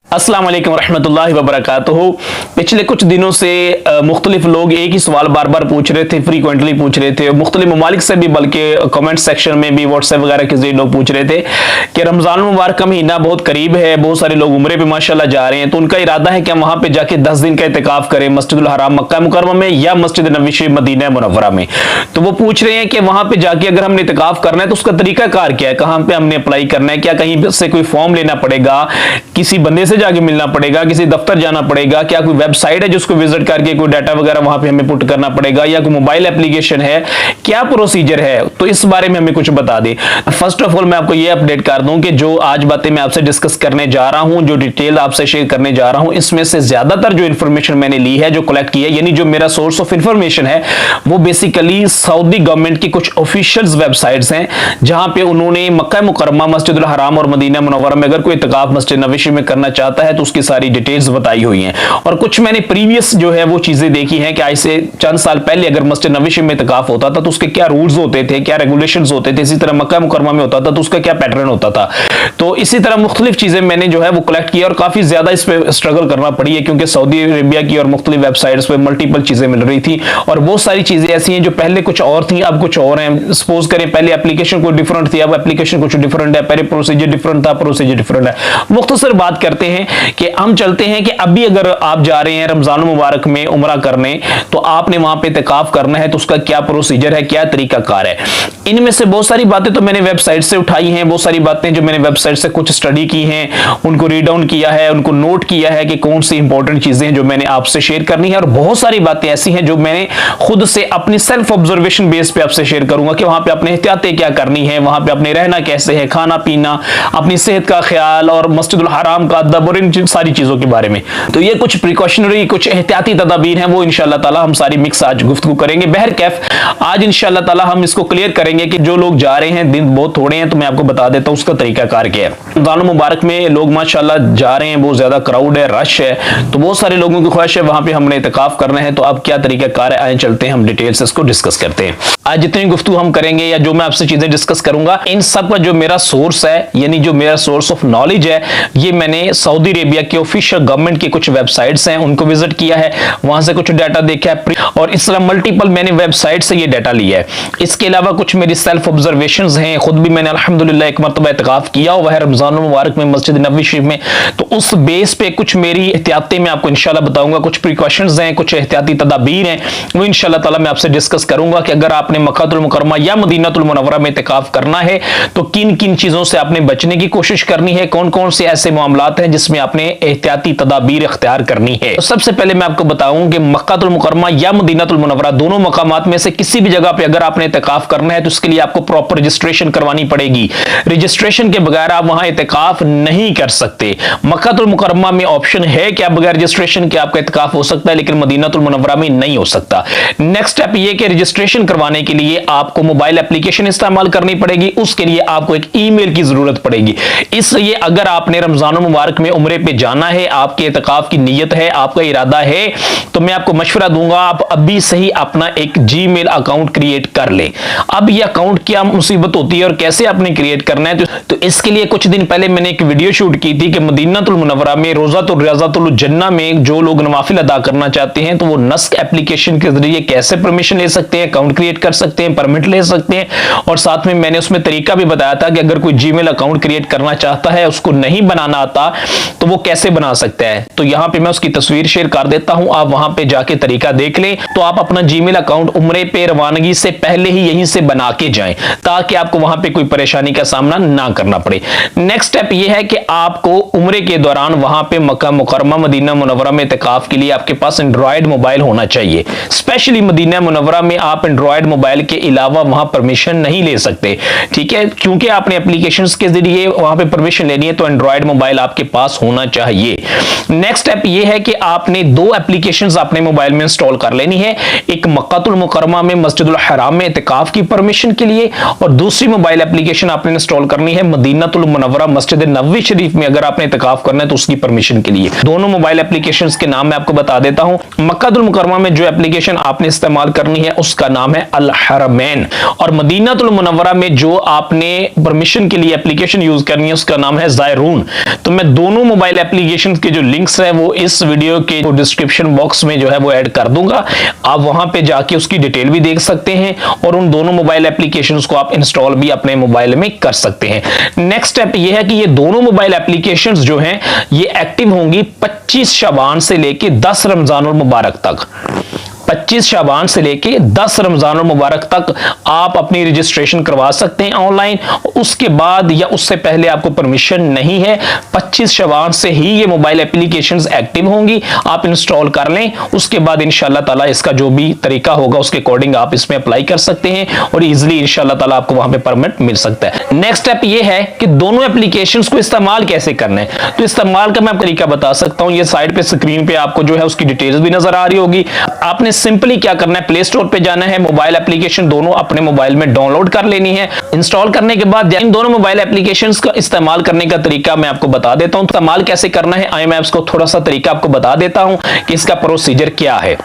अस्सलाम वालेकुम रहमतुल्लाहि व बरकातुहू। पिछले कुछ दिनों से मुख्तलिफ लोग एक ही सवाल बार बार पूछ रहे थे, फ्रीक्वेंटली पूछ रहे थे, मुख्तलिफ ममालिक से भी, बल्कि कमेंट सेक्शन में भी, व्हाट्सएप वगैरह के जरिए लोग पूछ रहे थे कि रमज़ान मुबारक का महीना बहुत करीब है, बहुत सारे लोग उम्रे पे माशाल्लाह जा रहे हैं, तो उनका इरादा है कि हम वहाँ पे जाके 10 दिन का इतिकाफ करें मस्जिदुल हराम मक्का मुकर्रमा में या मस्जिद नबवी शरीफ मदीना मुनव्वरा में। तो वो पूछ रहे हैं कि वहाँ पे जाके अगर हमने इतिकाफ करना है तो उसका तरीकाकार क्या है, कहाँ पे हमने अप्लाई करना है, क्या कहीं से कोई फॉर्म लेना पड़ेगा, किसी बंदे से जाके मिलना पड़ेगा, किसी दफ्तर जाना पड़ेगा, क्या कोई वेबसाइट है जिसको विजिट करके कोई डाटा वगैरह वहां पे हमें पुट करना पड़ेगा, या कोई मोबाइल एप्लीकेशन है, क्या प्रोसीजर है, तो इस बारे में हमें कुछ बता दें। फर्स्ट ऑफ ऑल मैं आपको ये अपडेट कर दूं कि जो आज बातें मैं आपसे डिस्कस करने जा रहा हूं, जो डिटेल आपसे शेयर करने जा रहा हूं, इसमें से ज्यादातर जो इंफॉर्मेशन मैंने ली है, जो कलेक्ट की है, यानी जो मेरा सोर्स ऑफ इंफॉर्मेशन है, वो बेसिकली सऊदी गवर्नमेंट की कुछ ऑफिशियल वेबसाइट्स हैं जहां पे उन्होंने मक्का मुकर्रमा, मस्जिदुल हराम और मदीना मुनव्वरा में अगर कोई इतिकाफ मस्जिद नबवी शरीफ में करना चाहता है तो उसकी सारी डिटेल्स बताई हुई हैं। और कुछ मैंने प्रीवियस जो है वो चीजें देखी हैं कि आज से चंद साल पहले अगर मस्जिद नबवी शरीफ में इतिकाफ होता था तो उसके क्या रूल्स होते थे, क्या रेगुलेशंस होते थे, इसी तरह मक्का मुकर्रमा में होता था तो उसका क्या पैटर्न होता था। तो इसी तरह मुख्तलिफ चीजें मैंने जो है वो कलेक्ट की और काफी ज्यादा इस पे स्ट्रगल करना पड़ी है, क्योंकि सऊदी अरेबिया की और मुख्तलिफ वेबसाइट्स पे मल्टीपल चीजें मिल रही थी और बहुत सारी चीजें ऐसी हैं जो पहले कुछ और थी, अब कुछ और हैं। सपोज करें पहले एप्लीकेशन कोई डिफरेंट थी, अब एप्लीकेशन कुछ डिफरेंट है, पहले प्रोसीजर डिफरेंट था, प्रोसीजर डिफरेंट है। मुख्तसर बात करते हैं कि हम चलते हैं कि अभी अगर आप जा रहे हैं रमजान मुबारक में उमरा करने, तो आपने वहां पे इतिकाफ करना है तो उसका क्या प्रोसीजर है, क्या तरीकाकार है। इनमें से बहुत सारी बातें तो मैंने वेबसाइट से उठाई हैं, बहुत सारी बातें जो मैंने वेबसाइट से कुछ स्टडी की हैं, उनको रीड डाउन किया है, उनको नोट किया है कि कौन सी इंपॉर्टेंट चीजें हैं जो मैंने आपसे शेयर करनी है। और बहुत सारी बातें ऐसी हैं जो मैंने खुद से अपनी सेल्फ ऑब्जर्वेशन बेस पे आपसे शेयर करूंगा कि वहां पे अपने एहतियातें क्या करनी है, वहां पे अपने रहना कैसे है, खाना पीना, अपनी सेहत का ख्याल और मस्जिदुल हराम का अदब और इन सारी चीजों के बारे में। तो ये कुछ प्रिकॉशनरी, कुछ एहतियाती तदाबीर हैं, वो इंशाल्लाह ताला हम सारी मिक्स आज गुफ्तगू करेंगे। बहरकैफ आज इंशाल्लाह ताला हम इसको क्लियर करेंगे कि जो लोग जा रहे हैं, दिन बहुत थोड़े हैं, तो मैं आपको बता देता हूं उसका तरीकाकार क्या है। रमजान मुबारक में लोग माशाल्लाह जा रहे हैं, बहुत ज्यादा क्राउड है, रश है, तो बहुत सारे लोगों की ख्वाहिश है वहां पे हमने इतिकाफ करना है। तो अब क्या तरीकाकार है, आए चलते हैं हम डिटेल से इसको डिस्कस करते हैं। आज जितनी गुफ्तगू हम करेंगे या जो मैं आपसे चीजें डिस्कस करूंगा, इन सब का जो मेरा सोर्स है, यानी जो मेरा सोर्स ऑफ नॉलेज है, ये मैंने सऊदी अरेबिया के ऑफिशियल गवर्नमेंट की कुछ वेबसाइट्स हैं उनको विजिट किया है, वहां से कुछ डाटा देखा है और इस तरह मल्टीपल मैंने वेबसाइट से ये डाटा लिया है। इसके अलावा कुछ मेरी सेल्फ ऑब्जर्वेशंस हैं, खुद भी मैंने अल्हम्दुलिल्लाह एक मरतबा इतिकाफ किया हुआ है रमजान मुबारक में मस्जिद नबवी शरीफ में, तो उस बेस पे कुछ मेरी एहतियातें मैं आपको इंशाल्लाह बताऊंगा, कुछ प्रिकॉशंस हैं, कुछ एहतियाती तदाबीर हैं, वो इंशाल्लाह ताला मैं आपसे डिस्कस करूंगा कि अगर आपने मक्कातुल मुकर्रमा या मदीनातुल मुनव्वरा में इतिकाफ करना है तो किन किन चीजों से आपने बचने की कोशिश करनी है, कौन कौन से ऐसे मामलात हैं जिसमें आपने एहतियाती तदाबीर इख्तियार करनी है। तो सबसे पहले मैं आपको बताऊं कि मक्कातुल मुकर्रमा या मदीनातुल मुनव्वरा दोनों मकामात में से किसी भी जगह पे अगर आपने इतिकाफ करना है तो उसके लिए आपको प्रॉपर रजिस्ट्रेशन करवानी पड़ेगी। रजिस्ट्रेशन के बगैर आप वहां इतिकाफ नहीं कर सकते। मक्कातुल मुकर्रमा में ऑप्शन है कि आप बगैर रजिस्ट्रेशन के आपका इतिकाफ हो सकता है, लेकिन मदीनातुल मुनव्वरा में नहीं हो सकता। नेक्स्ट स्टेप ये कि रजिस्ट्रेशन करवाने के लिए आपको मोबाइल एप्लीकेशन इस्तेमाल करनी पड़ेगी, उसके लिए आपको एक ईमेल की जरूरत पड़ेगी। इसलिए अगर आपने रमजान मुबारक में उम्रे पे जाना है, आपके इतिकाफ की नीयत है, आपका इरादा है, तो मैं आपको मशवरा दूंगा आप अभी से ही अपना एक जीमेल अकाउंट क्रिएट कर लें। अब ये अकाउंट क्या मुसीबत होती है और कैसे आपने क्रिएट करना है, तो इसके लिए कुछ दिन पहले मैंने एक वीडियो शूट की थी कि मदीनातुल मुनव्वरा में रोज़ातुल रियाज़तुल जन्नह में जो लोग नवाफिल अदा करना चाहते हैं तो वो नस्क एप्लीकेशन के जरिए कैसे परमिशन ले सकते हैं, अकाउंट क्रिएट कर सकते हैं, परमिट ले सकते हैं। और साथ में मैंने उसमें तरीका भी बताया था कि अगर कोई जीमेल अकाउंट क्रिएट करना चाहता है, उसको नहीं बनाना आता, तो वो कैसे बना सकता है। तो यहां पे मैं उसकी तस्वीर शेयर कर देता हूं, आप वहां पे जाके तरीका देख लें। तो आप अपना जीमेल अकाउंट उम्रे पे रवानगी से पहले ही यहीं से बना के जाएं ताकि आपको वहां पे कोई परेशानी का सामना ना करना पड़े। नेक्स्ट स्टेप ये है कि आपको उम्रे के दौरान वहां पे मक्का मुकर्रमा मदीना मुनव्वरा में इतिकाफ के लिए आपके पास एंड्रॉयड मोबाइल होना चाहिए। स्पेशली मदीना मुनव्वरा में आप एंड्रॉयड मोबाइल के अलावा वहां परमिशन नहीं ले सकते, ठीक है, क्योंकि आपने एप्लीकेशंस के जरिए वहां पे परमिशन लेनी है, तो एंड्रॉयड मोबाइल आपके पास होना चाहिए। नेक्स्ट स्टेप ये है कि आपने दो एप्लीकेशंस अपने मोबाइल में इंस्टॉल कर लेनी है, एक मक्कातुल मुकर्रमा में मस्जिदुल हराम में इतिकाफ की परमिशन के लिए और दूसरी मोबाइल एप्लीकेशन आपने इंस्टॉल करनी है मदीनातुल मुनव्वरा मस्जिद नबवी शरीफ में अगर आपने इतिकाफ करना है तो उसकी परमिशन के लिए। दोनों मोबाइल एप्लीकेशंस के नाम मैं आपको बता देता हूं। मक्कातुल मुकर्रमा में जो एप्लीकेशन आपने इस्तेमाल करनी है उसका नाम है अल हरमैन, और मदीनातुल मुनव्वरा में जो आपने परमिशन के लिए एप्लीकेशन यूज करनी है उसका नाम है ज़ायरून। तो मैं दोनों दोनों मोबाइल एप्लीकेशन के जो लिंक्स है वो इस वीडियो के डिस्क्रिप्शन बॉक्स में जो है वो ऐड कर दूंगा। आप वहां पे जाके उसकी डिटेल भी देख सकते हैं और उन दोनों मोबाइल एप्लीकेशंस को आप इंस्टॉल भी अपने मोबाइल में कर सकते हैं। नेक्स्ट स्टेप ये है कि ये दोनों मोबाइल एप्लीकेशंस जो हैं ये एक्टिव होंगी 25 शाबान से लेके 10 रमजानुल मुबारक तक। 25 शाबान से लेके 10 रमजानुल मुबारक तक आप अपनी रजिस्ट्रेशन करवा सकते हैं ऑनलाइन। उसके बाद या उससे पहले आपको परमिशन नहीं है। 25 शाबान से ही ये मोबाइल एप्लीकेशंस एक्टिव होंगी, आप इंस्टॉल कर लें। उसके बाद इंशाल्लाह ताला इसका जो भी तरीका होगा उसके अकॉर्डिंग आप इसमें अप्लाई कर सकते हैं और इजीली इंशाल्लाह ताला आपको वहां पे परमिट मिल सकता है। नेक्स्ट स्टेप ये है कि दोनों एप्लीकेशंस को इस्तेमाल कैसे करना है। तो इस्तेमाल का मैं तरीका बता सकता हूं। ये साइड पे स्क्रीन पे आपको जो है उसकी डिटेल्स भी नजर आ रही होगी। आपने सिंपली क्या करना है, प्ले स्टोर पे जाना है, मोबाइल एप्लीकेशन दोनों अपने मोबाइल में डाउनलोड कर लेनी है। इंस्टॉल करने के बाद इन दोनों मोबाइल एप्लीकेशंस का इस्तेमाल करने का तरीका मैं आपको बता देता हूं। इस्तेमाल कैसे करना है आई मैप्स को थोड़ा सा तरीका आपको बता देता हूं कि इसका प्रोसीजर क्या है।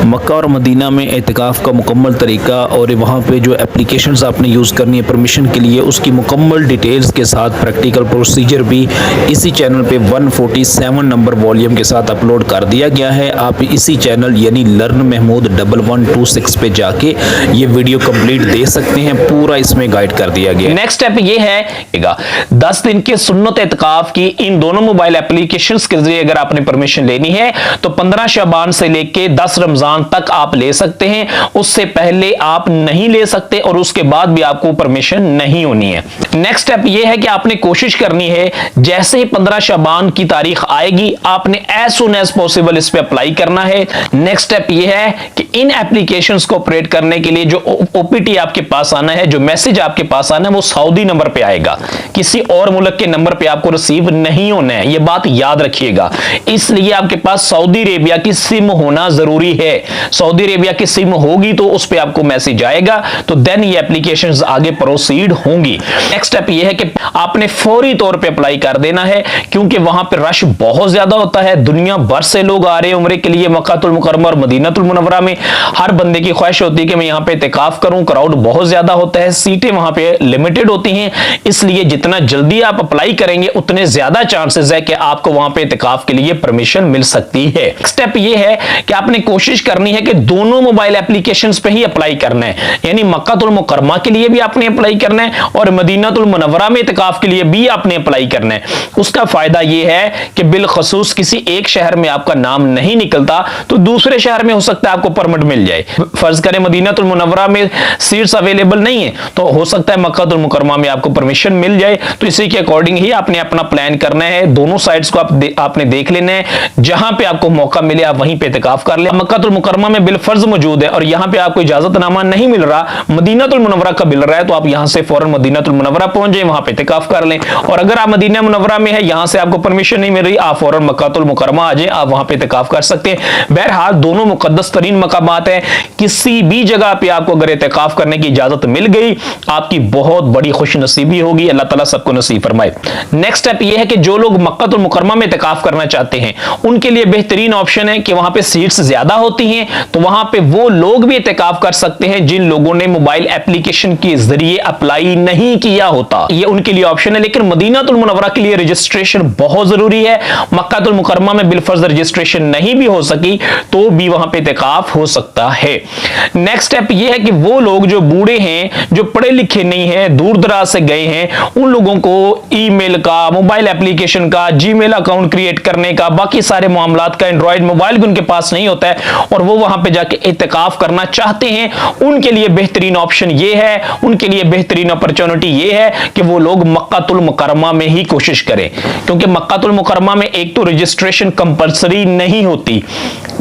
मक्का और मदीना में एतिकाफ का मुकम्मल तरीका और वहाँ पे जो एप्लीकेशंस आपने यूज़ करनी है परमिशन के लिए उसकी मुकम्मल डिटेल्स के साथ प्रैक्टिकल प्रोसीजर भी इसी चैनल पे 147 नंबर वॉल्यूम के साथ अपलोड कर दिया गया है। आप इसी चैनल यानी लर्न महमूद 1126 पे जाके ये वीडियो कंप्लीट दे सकते हैं। पूरा इसमें गाइड कर दिया गया। नेक्स्ट स्टेप ये है 10 दिन के सुन्नत एतिकाफ की इन दोनों मोबाइल एप्लीकेशंस के जरिए अगर आपने परमिशन लेनी है तो 15 शाबान से लेके 10 रमजान तक आप ले सकते हैं। उससे पहले आप नहीं ले सकते और उसके बाद भी आपको परमिशन नहीं होनी है। नेक्स्ट स्टेप यह है कि आपने कोशिश करनी है जैसे ही 15 शाबान की तारीख आएगी आपने एज सुन एज पॉसिबल इस पे अप्लाई करना है। नेक्स्ट स्टेप यह है कि इन एप्लीकेशंस को ऑपरेट करने के लिए जो ओपीटी आपके पास आना है, जो मैसेज आपके पास आना है वो सऊदी नंबर पे आएगा, किसी और मुल्क के नंबर पे आपको रिसीव नहीं होना है। यह बात याद रखिएगा। इसलिए आपके पास सऊदी अरेबिया की सिम होना जरूरी है। सऊदी अरेबिया की सिम होगी तो उस पे आपको मैसेज आएगा, तो देन ये एप्लीकेशंस आगे प्रोसीड होंगी। नेक्स्ट स्टेप ये है कि आपने फौरी तौर पे अप्लाई कर देना है क्योंकि वहां पे रश बहुत ज्यादा होता है। दुनिया भर से लोग आ रहे हैं उम्रे के लिए मक्कातुल मुकर्रमा और मदीनातुल मुनव्वरा में। हर बंदे की ख्वाहिश होती है कि मैं यहां पे इतिकाफ करूं। क्राउड बहुत ज्यादा होता है, सीटें वहां पे लिमिटेड होती हैं, इसलिए जितना जल्दी आप अप्लाई करेंगे उतने ज्यादा चांसेस है कि आपको वहां पे इतिकाफ के लिए परमिशन मिल सकती है। स्टेप ये है कि आपने कोशिश करनी है कि दोनों मोबाइल एप्लीकेशंस पे ही अप्लाई करना है, यानी मक्कातुल मुकर्रमा के लिए भी आपने अप्लाई करना है और मदीनातुल मुनव्वरा में इतिकाफ के लिए भी आपने अप्लाई करना है। उसका फायदा यह है कि बिलखसूस किसी एक शहर में आपका नाम नहीं निकलता तो दूसरे शहर में हो सकता है आपको परमिट मिल जाए। फर्ज करें मदीनातुल मुनव्वरा में सीट्स अवेलेबल नहीं है तो हो सकता है मक्कातुल मुकर्रमा में आपको परमिशन मिल जाए। तो इसी के अकॉर्डिंग ही आपने अपना प्लान करना है। दोनों साइड्स को आपने देख लेना है, जहां पे आपको मौका मिले आप वहीं पे इतिकाफ कर ले। मक्कातुल मुकर्रमा में बिल फर्ज मौजूद है और यहां पे आपको इजाजतनामा नहीं मिल रहा, मदीनातुल मुनव्वरा का मिल रहा है, तो आप यहां से फौरन मदीनातुल मुनव्वरा पहुंच जाए, वहां पे इतिकाफ कर लें। और अगर आप मदीना मुनव्वरा में है, यहां से आपको परमिशन नहीं मिल रही, आप फौरन मक्कातुल मुकर्रमा आ जाए, आप वहां पे इतिकाफ कर सकते हैं। बहरहाल दोनों मुकद्दस तरीन मकामात है, किसी भी जगह पे आपको अगर इतिकाफ करने की इजाजत मिल गई आपकी बहुत बड़ी खुशनसीबी होगी। अल्लाह ताला सबको नसीब फरमाए। नेक्स्ट स्टेप यह है कि जो लोग मक्कातुल मुकर्रमा में इतिकाफ करना चाहते हैं उनके लिए बेहतरीन ऑप्शन है कि वहां पे सीट्स ज्यादा होती हैं, तो वहां पे वो लोग भी इतिकाफ कर सकते हैं जिन लोगों ने मोबाइल एप्लीकेशन के जरिए अप्लाई नहीं किया होता, ये उनके लिए ऑप्शन है। लेकिन मदीनातुल मुनव्वरा के लिए रजिस्ट्रेशन बहुत जरूरी है। मक्कातुल मुकर्रमा में बिलफर्ज रजिस्ट्रेशन नहीं भी हो सकी तो भी वहां पे इतिकाफ हो सकता है। नेक्स्ट स्टेप यह है कि वो लोग जो बूढ़े हैं, जो पढ़े लिखे नहीं हैं, दूर दराज से गए हैं, उन लोगों को ईमेल का, मोबाइल एप्लीकेशन का, जीमेल अकाउंट क्रिएट करने का, बाकी सारे मामलात का एंड्रॉइड मोबाइल भी उनके पास नहीं होता है और वो वहां पे जाके इतिकाफ करना चाहते हैं, उनके लिए बेहतरीन ऑप्शन ये है, उनके लिए बेहतरीन अपॉर्चुनिटी ये है कि वो लोग मक्कातुल मुकर्रमा में ही कोशिश करें। क्योंकि मक्कातुल मुकर्रमा में एक तो रजिस्ट्रेशन कंपलसरी नहीं होती,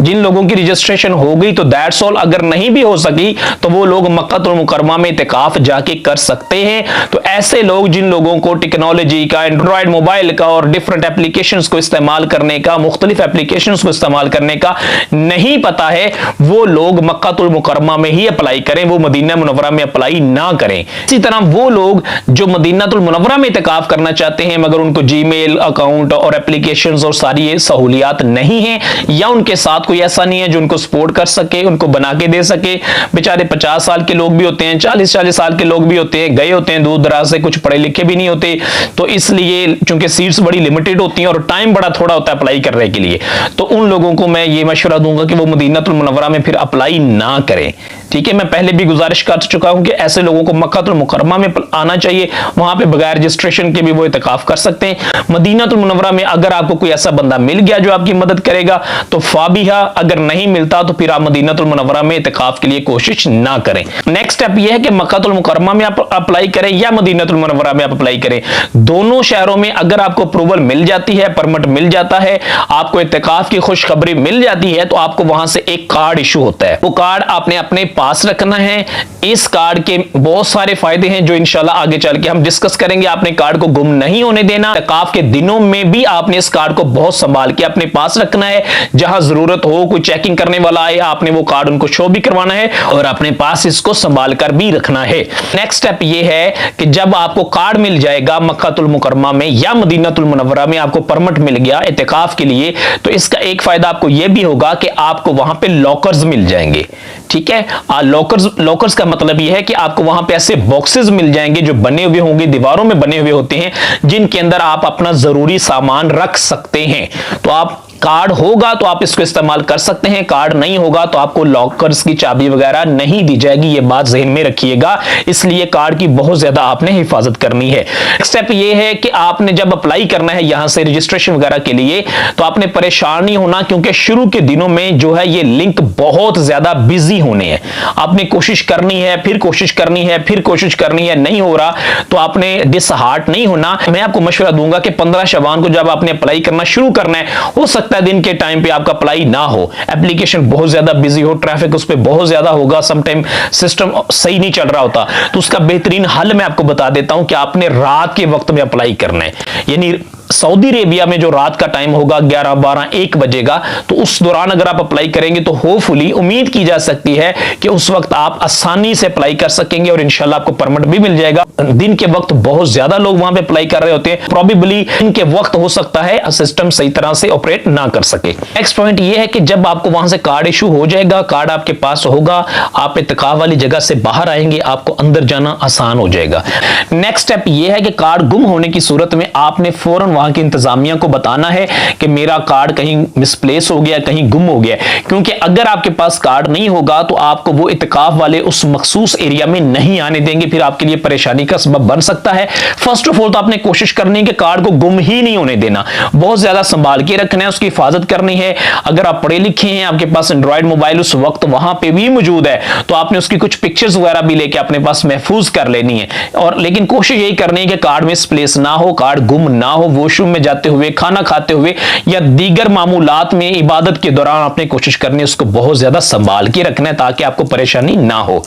जिन लोगों की रजिस्ट्रेशन हो गई तो दैट्स ऑल, अगर नहीं भी हो सकी तो वो लोग मक्कातुल मुकर्रमा में इतिकाफ जाके कर सकते हैं। तो ऐसे लोग जिन लोगों को टेक्नोलॉजी का, एंड्रॉइड मोबाइल का और डिफरेंट एप्लीकेशंस को इस्तेमाल करने का, मुख्तलिफ एप्लीकेशंस को इस्तेमाल करने का नहीं पता है, वो लोग मक्कातुल मुकर्रमा में ही अप्लाई करें, वो मदीना मुनव्वरा में अप्लाई ना करें। इसी तरह वो लोग जो मदीनातुल मुनव्वरा में इतिकाफ करना चाहते हैं मगर उनको जीमेल अकाउंट और एप्लीकेशंस और सारी ये सहूलियात नहीं है या उनके साथ कोई ऐसा नहीं है जो उनको उनको सपोर्ट कर सके, उनको बना के दे सके। बेचारे 50 साल के लोग भी होते हैं, 40-40 साल के लोग भी होते हैं, गए होते हैं दूर दराज से, कुछ पढ़े लिखे भी नहीं होते, तो इसलिए चूंकि सीट्स बड़ी लिमिटेड होती हैं और टाइम बड़ा थोड़ा होता है अप्लाई करने के लिए, तो उन लोगों को मैं ये मशवरा दूंगा कि वो मदीनातुल मुनव्वरा में फिर अप्लाई ना करें। ठीक है, मैं पहले भी गुजारिश कर चुका हूं कि ऐसे लोगों को मक्कातुल मुकर्रमा में आना चाहिए, वहां पे बगैर रजिस्ट्रेशन के भी वो इतिकाफ कर सकते हैं। मदीनातुल मुनव्वरा में अगर आपको कोई ऐसा बंदा मिल गया जो आपकी मदद करेगा तो फाबिहा, अगर नहीं मिलता तो फिर आप मदीनातुल मुनव्वरा में इतिकाफ के लिए कोशिश ना करें। नेक्स्ट स्टेप यह है कि मक्कातुल मुकर्रमा में आप अप्लाई करें या मदीनातुल मुनव्वरा में आप अप्लाई करें। दोनों शहरों में अगर आपको अप्रूवल मिल जाती है, परमिट मिल जाता है, आपको इतिकाफ की खुशखबरी मिल जाती है, तो आपको वहां से एक कार्ड इशू होता है। वो कार्ड आपने अपने पास रखना है। इस कार्ड के बहुत सारे फायदे हैं जो इंशाल्लाह आगे चल के हम डिस्कस करेंगे। आपने कार्ड को गुम नहीं होने देना। इतिकाफ के दिनों में भी आपने इस कार्ड को बहुत संभाल के अपने पास रखना है। जहां जरूरत हो, कोई चेकिंग करने वाला आए, आपने वो कार्ड उनको शो भी करवाना है और अपने पास इसको संभाल कर भी रखना है। नेक्स्ट स्टेप ये है कि जब आपको कार्ड मिल जाएगा मक्कातुल मुकर्रमा में या मदीनातुल मुनव्वरा में, आपको परमिट मिल गया इतिकाफ के लिए, तो इसका एक फायदा आपको यह भी होगा कि आपको वहां पे लॉकर्स मिल जाएंगे। ठीक है, लॉकर्स का मतलब यह है कि आपको वहां पे ऐसे बॉक्सेस मिल जाएंगे जो बने हुए होंगे, दीवारों में बने हुए होते हैं, जिनके अंदर आप अपना जरूरी सामान रख सकते हैं। तो आप कार्ड होगा तो आप इसको इस्तेमाल कर सकते हैं, कार्ड नहीं होगा तो आपको लॉकर्स की चाबी वगैरह नहीं दी जाएगी। ये बात ज़हन में रखिएगा, इसलिए कार्ड की बहुत ज्यादा आपने हिफाजत करनी है। स्टेप ये है कि आपने जब अप्लाई करना है यहां से रजिस्ट्रेशन वगैरह के लिए, तो आपने परेशान नहीं होना, क्योंकि शुरू के दिनों में जो है ये लिंक बहुत ज्यादा बिजी होने हैं। आपने कोशिश करनी है, फिर कोशिश करनी है, फिर कोशिश करनी है, नहीं हो रहा तो आपने डिसहार्ट नहीं होना। मैं आपको मशवरा दूंगा कि 15 शबान को जब आपने अप्लाई करना शुरू करना है, हो सकता है दिन के टाइम पे आपका अप्लाई ना हो, एप्लीकेशन बहुत ज्यादा बिजी हो, ट्रैफिक उस पर बहुत ज्यादा होगा, समटाइम सिस्टम सही नहीं चल रहा होता, तो उसका बेहतरीन हल मैं आपको बता देता हूं कि आपने रात के वक्त में अप्लाई करना है। यानी सऊदी अरेबिया में जो रात का टाइम होगा 11, 12, 1 बजेगा, तो उस दौरान अगर आप अप्लाई करेंगे तो होपफुली उम्मीद की जा सकती है कि उस वक्त आप आसानी से अप्लाई कर सकेंगे और इंशाल्लाह आपको परमिट भी मिल जाएगा। दिन के वक्त बहुत ज्यादा लोग वहां पे अप्लाई कर रहे होते हैं, प्रॉबेबली दिन के वक्त हो सकता है सिस्टम सही तरह से ऑपरेट ना कर सके। नेक्स्ट पॉइंट ये है कि जब आपको वहां से कार्ड इशू हो जाएगा, कार्ड आपके पास होगा, आप इत्तिकाफ वाली जगह से बाहर आएंगे, आपको अंदर जाना आसान हो जाएगा। नेक्स्ट स्टेप ये है कि कार्ड गुम होने की सूरत में आपने फौरन वहां की इंतजामिया को बताना है कि मेरा कार्ड कहीं मिसप्लेस हो गया, कहीं गुम हो गया, क्योंकि अगर आपके पास कार्ड नहीं होगा तो आपको वो इत्तिकाफ वाले उस मखसूस एरिया में नहीं आने देंगे, फिर आपके लिए परेशानी का सबब बन सकता है। फर्स्ट ऑफ ऑल तो आपने कोशिश करनी है कि कार्ड को गुम ही नहीं होने देना, बहुत ज्यादा संभाल के रखना है, उसकी हिफाजत करनी है। अगर आप पढ़े लिखे हैं, आपके पास एंड्रॉइड मोबाइल उस वक्त वहां पे भी मौजूद है, तो आपने उसकी कुछ पिक्चर्स वगैरह भी लेके अपने पास महफूज कर लेनी है। और लेकिन कोशिश यही करनी है कि कार्ड मिसप्लेस ना हो, कार्ड गुम ना हो। वॉशरूम में जाते हुए, खाना खाते हुए या दीगर मामूलात में, इबादत के दौरान आपने कोशिश करनी है उसको बहुत ज्यादा संभाल के रखना है ताकि आपको परेशानी ना हो।